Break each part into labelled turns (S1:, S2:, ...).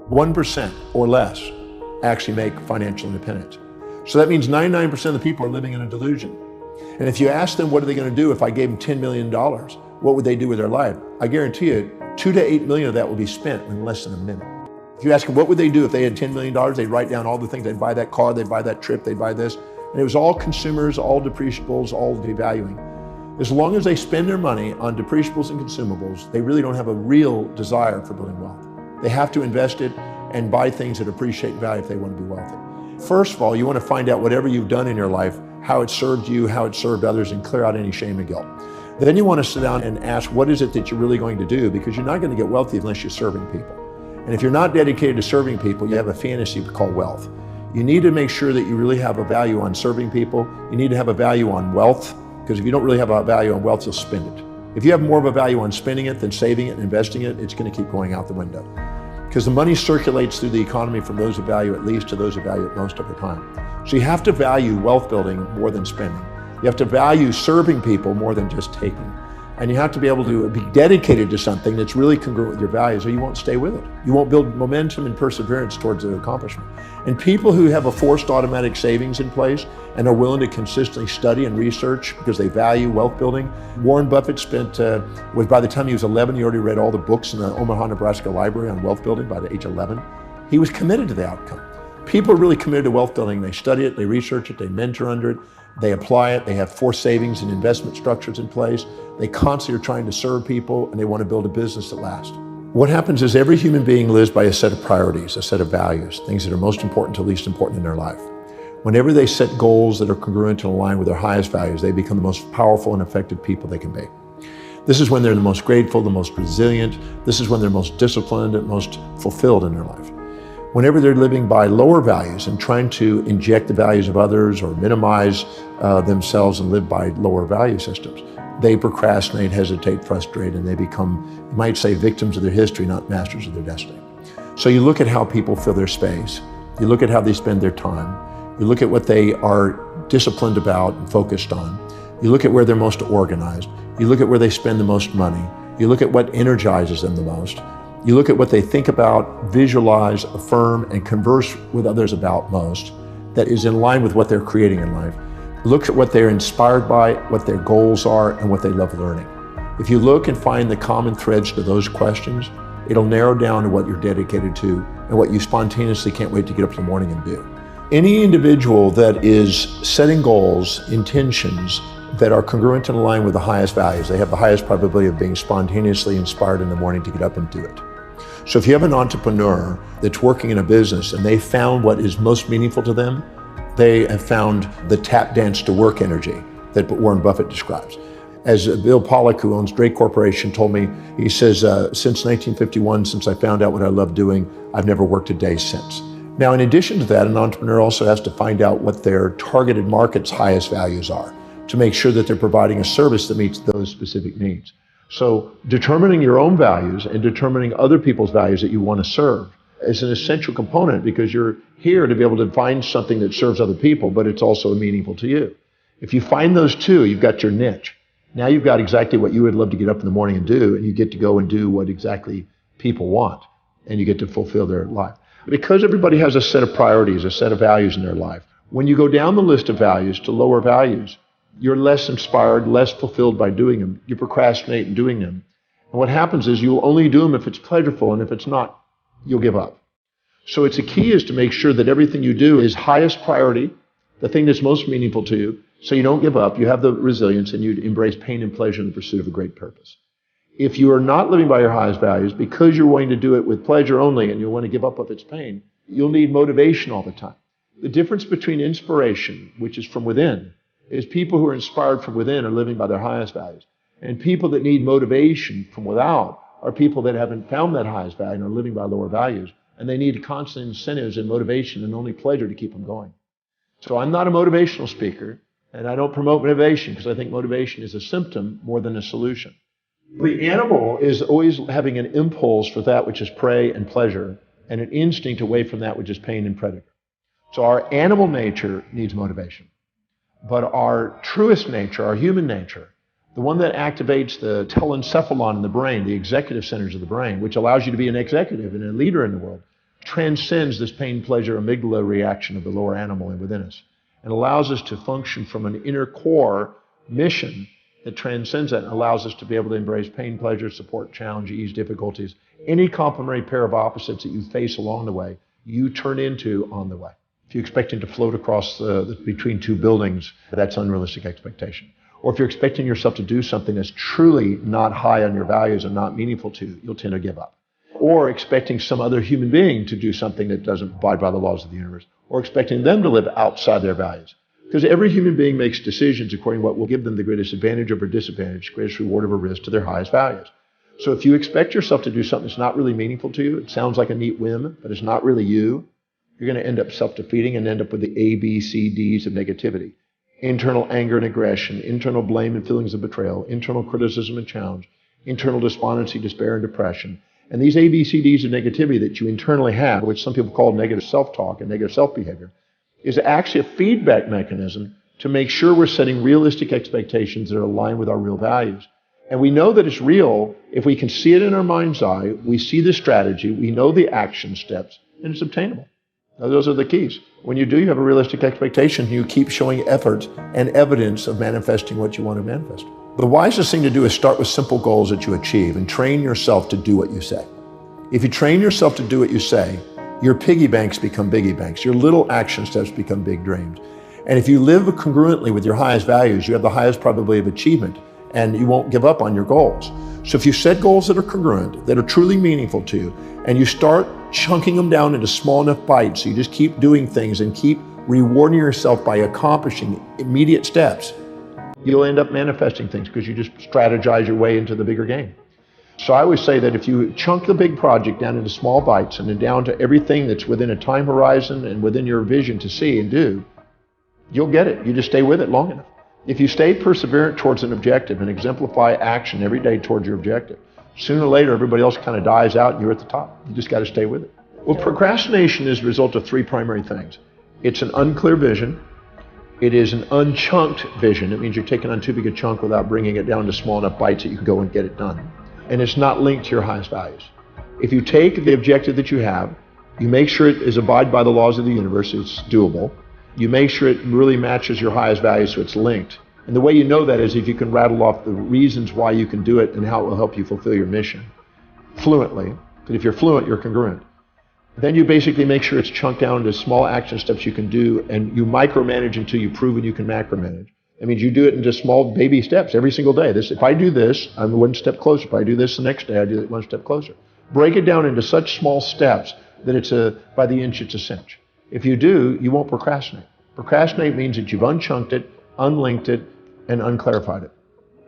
S1: 1% or less actually make financial independence. So that means 99% of the people are living in a delusion. And if you ask them what are they going to do if I gave them $10 million, what would they do with their life? I guarantee you 2 to 8 million of that will be spent in less than a minute. If you ask them what would they do if they had $10 million, they'd write down all the things. They'd buy that car, they'd buy that trip, they'd buy this. And it was all consumers, all depreciables, all devaluing. As long as they spend their money on depreciables and consumables, they really don't have a real desire for building wealth. They have to invest it and buy things that appreciate value if they want to be wealthy. First of all, you want to find out whatever you've done in your life, how it served you, how it served others, and clear out any shame and guilt. Then you want to sit down and ask, what is it that you're really going to do? Because you're not going to get wealthy unless you're serving people. And if you're not dedicated to serving people, you have a fantasy called wealth. You need to make sure that you really have a value on serving people. You need to have a value on wealth, because if you don't really have a value on wealth, you'll spend it. If you have more of a value on spending it than saving it and investing it, it's going to keep going out the window. Because the money circulates through the economy from those of value at least to those of value at most over time. So you have to value wealth building more than spending. You have to value serving people more than just taking. And you have to be able to be dedicated to something that's really congruent with your values, or you won't stay with it. You won't build momentum and perseverance towards the accomplishment. And people who have a forced automatic savings in place and are willing to consistently study and research because they value wealth building. Warren Buffett by the time he was 11, he already read all the books in the Omaha, Nebraska library on wealth building by the age of 11. He was committed to the outcome. People are really committed to wealth building. They study it, they research it, they mentor under it, they apply it, they have forced savings and investment structures in place. They constantly are trying to serve people, and they want to build a business that lasts. What happens is every human being lives by a set of priorities, a set of values, things that are most important to least important in their life. Whenever they set goals that are congruent and aligned with their highest values, they become the most powerful and effective people they can be. This is when they're the most grateful, the most resilient. This is when they're most disciplined and most fulfilled in their life. Whenever they're living by lower values and trying to inject the values of others or minimize themselves and live by lower value systems, they procrastinate, hesitate, frustrate, and they become, you might say, victims of their history, not masters of their destiny. So you look at how people fill their space. You look at how they spend their time. You look at what they are disciplined about and focused on. You look at where they're most organized. You look at where they spend the most money. You look at what energizes them the most. You look at what they think about, visualize, affirm, and converse with others about most that is in line with what they're creating in life. Look at what they're inspired by, what their goals are, and what they love learning. If you look and find the common threads to those questions, it'll narrow down to what you're dedicated to and what you spontaneously can't wait to get up in the morning and do. Any individual that is setting goals, intentions, that are congruent and aligned with the highest values, they have the highest probability of being spontaneously inspired in the morning to get up and do it. So if you have an entrepreneur that's working in a business and they found what is most meaningful to them, they have found the tap dance to work energy that Warren Buffett describes. As Bill Pollack, who owns Drake Corporation, told me, he says, since 1951, since I found out what I love doing, I've never worked a day since. Now, in addition to that, an entrepreneur also has to find out what their targeted market's highest values are to make sure that they're providing a service that meets those specific needs. So determining your own values and determining other people's values that you want to serve is an essential component, because you're here to be able to find something that serves other people, but it's also meaningful to you. If you find those two, you've got your niche. Now you've got exactly what you would love to get up in the morning and do, and you get to go and do what exactly people want, and you get to fulfill their life. Because everybody has a set of priorities, a set of values in their life, when you go down the list of values to lower values, you're less inspired, less fulfilled by doing them. You procrastinate in doing them. And what happens is you'll only do them if it's pleasurable, and if it's not, you'll give up. So the key is to make sure that everything you do is highest priority, the thing that's most meaningful to you, so you don't give up, you have the resilience, and you embrace pain and pleasure in the pursuit of a great purpose. If you are not living by your highest values, because you're wanting to do it with pleasure only and you want to give up if it's pain, you'll need motivation all the time. The difference between inspiration, which is from within, is people who are inspired from within are living by their highest values. And people that need motivation from without are people that haven't found that highest value and are living by lower values. And they need constant incentives and motivation and only pleasure to keep them going. So I'm not a motivational speaker, and I don't promote motivation, because I think motivation is a symptom more than a solution. The animal is always having an impulse for that which is prey and pleasure, and an instinct away from that which is pain and predator. So our animal nature needs motivation. But our truest nature, our human nature, the one that activates the telencephalon in the brain, the executive centers of the brain, which allows you to be an executive and a leader in the world, transcends this pain, pleasure, amygdala reaction of the lower animal within us and allows us to function from an inner core mission that transcends that and allows us to be able to embrace pain, pleasure, support, challenge, ease, difficulties. Any complementary pair of opposites that you face along the way, you turn into on the way. If you're expecting to float across between two buildings, that's unrealistic expectation. Or if you're expecting yourself to do something that's truly not high on your values and not meaningful to you, you'll tend to give up. Or expecting some other human being to do something that doesn't abide by the laws of the universe, or expecting them to live outside their values. Because every human being makes decisions according to what will give them the greatest advantage over disadvantage, greatest reward over risk to their highest values. So if you expect yourself to do something that's not really meaningful to you, it sounds like a neat whim, but it's not really you, you're going to end up self-defeating and end up with the A, B, C, Ds of negativity. Internal anger and aggression, internal blame and feelings of betrayal, internal criticism and challenge, internal despondency, despair, and depression. And these ABCDs of negativity that you internally have, which some people call negative self-talk and negative self-behavior, is actually a feedback mechanism to make sure we're setting realistic expectations that are aligned with our real values. And we know that it's real if we can see it in our mind's eye, we see the strategy, we know the action steps, and it's obtainable. Now, those are the keys. When you do, you have a realistic expectation, you keep showing effort and evidence of manifesting what you want to manifest. The wisest thing to do is start with simple goals that you achieve and train yourself to do what you say. If you train yourself to do what you say, your piggy banks become biggie banks. Your little action steps become big dreams. And if you live congruently with your highest values, you have the highest probability of achievement and you won't give up on your goals. So if you set goals that are congruent, that are truly meaningful to you, and you start chunking them down into small enough bites, so you just keep doing things and keep rewarding yourself by accomplishing immediate steps, you'll end up manifesting things because you just strategize your way into the bigger game. So I always say that if you chunk the big project down into small bites and then down to everything that's within a time horizon and within your vision to see and do, you'll get it. You just stay with it long enough. If you stay perseverant towards an objective and exemplify action every day towards your objective, sooner or later everybody else kind of dies out and you're at the top. You just got to stay with it. Well, procrastination is the result of three primary things. It's an unclear vision. It is an unchunked vision. It means you're taking on too big a chunk without bringing it down to small enough bites that you can go and get it done. And it's not linked to your highest values. If you take the objective that you have, you make sure it is abide by the laws of the universe, it's doable. You make sure it really matches your highest values so it's linked. And the way you know that is if you can rattle off the reasons why you can do it and how it will help you fulfill your mission fluently. Because if you're fluent, you're congruent. Then you basically make sure it's chunked down into small action steps you can do, and you micromanage until you've proven you can macromanage. That means you do it in just small baby steps every single day. If I do this, I'm one step closer. If I do this the next day, I do it one step closer. Break it down into such small steps that it's by the inch, it's a cinch. If you do, you won't procrastinate. Procrastinate means that you've unchunked it, unlinked it, and unclarified it.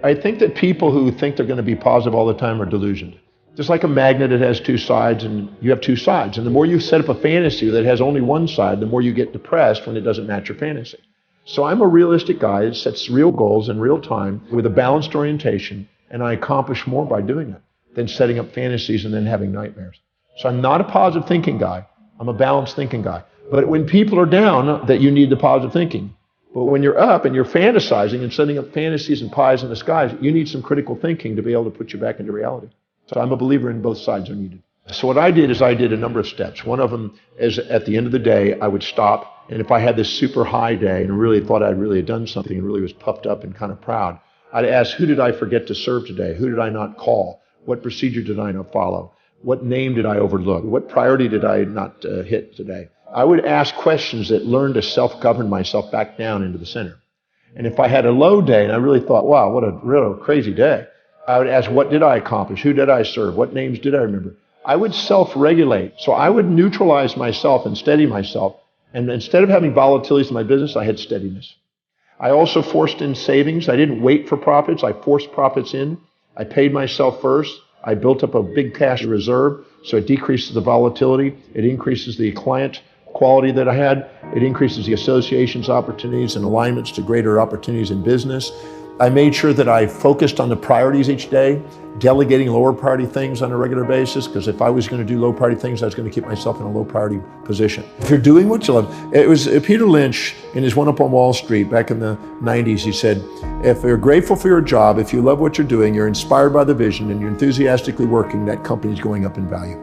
S1: I think that people who think they're going to be positive all the time are delusioned. Just like a magnet, it has two sides, and you have two sides. And the more you set up a fantasy that has only one side, the more you get depressed when it doesn't match your fantasy. So I'm a realistic guy that sets real goals in real time with a balanced orientation, and I accomplish more by doing it than setting up fantasies and then having nightmares. So I'm not a positive thinking guy. I'm a balanced thinking guy. But when people are down, that you need the positive thinking. But when you're up and you're fantasizing and setting up fantasies and pies in the skies, you need some critical thinking to be able to put you back into reality. So I'm a believer in both sides are needed. So what I did is I did a number of steps. One of them is at the end of the day, I would stop. And if I had this super high day and really thought I'd really done something and really was puffed up and kind of proud, I'd ask, who did I forget to serve today? Who did I not call? What procedure did I not follow? What name did I overlook? What priority did I not hit today? I would ask questions that learn to self-govern myself back down into the center. And if I had a low day and I really thought, wow, what a real crazy day, I would ask, what did I accomplish? Who did I serve? What names did I remember? I would self-regulate. So I would neutralize myself and steady myself. And instead of having volatilities in my business, I had steadiness. I also forced in savings. I didn't wait for profits. I forced profits in. I paid myself first. I built up a big cash reserve, so it decreases the volatility. It increases the client quality that I had. It increases the associations, opportunities, and alignments to greater opportunities in business. I made sure that I focused on the priorities each day, delegating lower priority things on a regular basis, because if I was going to do low priority things, I was going to keep myself in a low priority position. If you're doing what you love, it was Peter Lynch in his One Up on Wall Street back in the 90s, he said, if you're grateful for your job, if you love what you're doing, you're inspired by the vision, and you're enthusiastically working, that company's going up in value.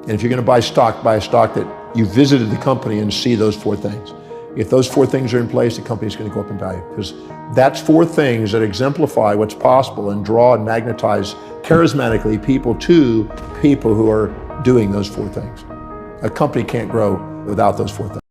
S1: And if you're going to buy a stock that you visited the company and see those 4 things. If those 4 things are in place, the company's going to go up in value, because that's 4 things that exemplify what's possible and draw and magnetize charismatically people to people who are doing those 4 things. A company can't grow without those 4 things.